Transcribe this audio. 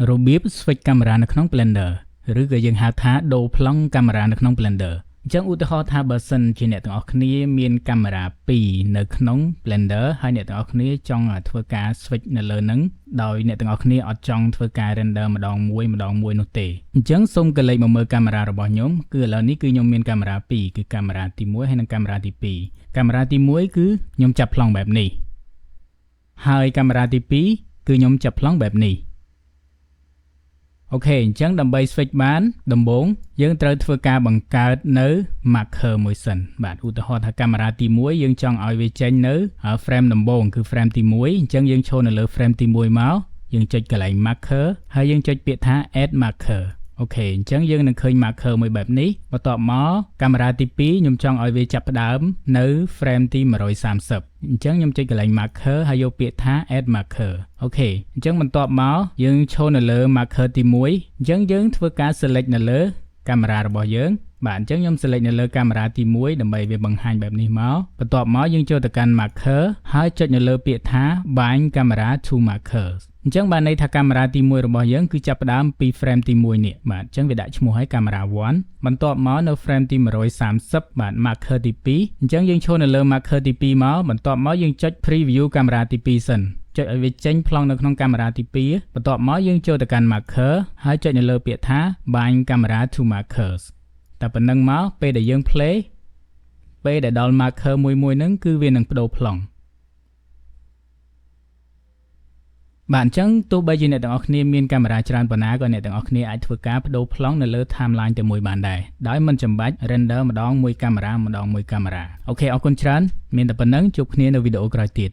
របៀប switch កាមេរ៉ានៅក្នុង Blender ឬក៏យើងហៅថាដូរប្លង់កាមេរ៉ានៅក្នុង Blender អញ្ចឹងឧទាហរណ៍ថាបើសិនជាអ្នកទាំងអស់គ្នាមានកាមេរ៉ា2នៅក្នុង Blender ហើយអ្នកទាំងអស់គ្នាចង់ធ្វើការ switch នៅលើហ្នឹងដោយអ្នកទាំងអស់គ្នាអត់ចង់ធ្វើការ render ម្ដងមួយនោះទេអញ្ចឹងសូមកលេចមកមើលកាមេរ៉ារបស់ខ្ញុំគឺឥឡូវនេះគឺខ្ញុំមានកាមេរ៉ា2គឺកាមេរ៉ាទី1ហើយនិងកាមេរ៉ាទី2កាមេរ៉ាទី1គឺខ្ញុំចាប់ប្លង់បែបនេះហើយកាមេរ៉ាទី2គឺខ្ញុំចាប់ប្លង់បែបនេះអូខេអញ្ចឹងដើម្បី switch បានដំបូងយើងត្រូវធ្វើការបង្កើតនៅ marker មួយសិនបាទឧទាហរណ៍ថាកាមេរ៉ាទី1យើងចង់ឲ្យវាចេញនៅ frame ដំបូងគឺ frame ទី1អញ្ចឹងយើងចូលនៅលើ frame ទី1មកយើងចុចកន្លែង marker ហើយយើងចុចពាក្យថា add marker អូខេអញ្ចឹងយើងនឹងឃើញ marker មួយបែបនេះបន្ទាប់មកកាមេរ៉ាទី2ខ្ញុំចង់ឲ្យវាចាប់ផ្ដើមនៅ frame ទី130អញ្ចឹងខ្ញុំចុចកន្លែង marker ហើយយកពាក្យថា add marker អូខេអញ្ចឹងបន្ទាប់មកយើងចូលនៅលើ marker ទី1អញ្ចឹងយើងធ្វើការ select នៅលើកាមេរ៉ារបស់យើងបាទអញ្ចឹងខ្ញុំ select នៅលើកាមេរ៉ាទី1ដើម្បីវាបង្ហាញបែបនេះមកបន្ទាប់មកយើងចូលទៅកាន់ marker ហើយចុចនៅលើពាក្យថា bind camera to markers អញ្ចឹងបានន័យថាកាមេរ៉ាទី1របស់យើងគឺចាប់ផ្ដើមពី frame ទី1នេះបាទអញ្ចឹងវាដាក់ឈ្មោះឲ្យកាមេរ៉ា1បន្ទាប់មកនៅ frame ទី130បាទ marker ទី2អញ្ចឹងយើងចូលនៅលើ marker ទី2មកបន្ទាប់មកយើងចុច preview កាមេរ៉ាទី2សិនចុចឲ្យវាចេញប្លង់នៅក្នុងកាមេរ៉ាទី2បន្ទាប់មកយើងចូលទៅកាន់ marker ហើយចុចនៅលើពាក្យថា bind camera to markers តែប៉ុណ្្នឹងមកពេលដែលយើង play ពេលដែលដល់ marker មួយហ្នឹងគឺវានឹងបដូរប្លង់បាទអញ្ចឹងទោះបីជាអ្នកទាំងអស់គ្នាមានកាមេរ៉ាច្រើនប៉ុណ្ណាក៏អ្នកទាំងអស់គ្នាអាចធ្វើការបដូរប្លង់នៅលើ timeline តែមួយបានដែរដោយមិនចាំបាច់ render ម្ដងមួយកាមេរ៉ាអូខេអរគុណច្រើនមានតែប៉ុណ្្នឹងជួបគ្នានៅវីដេអូក្រោយទៀត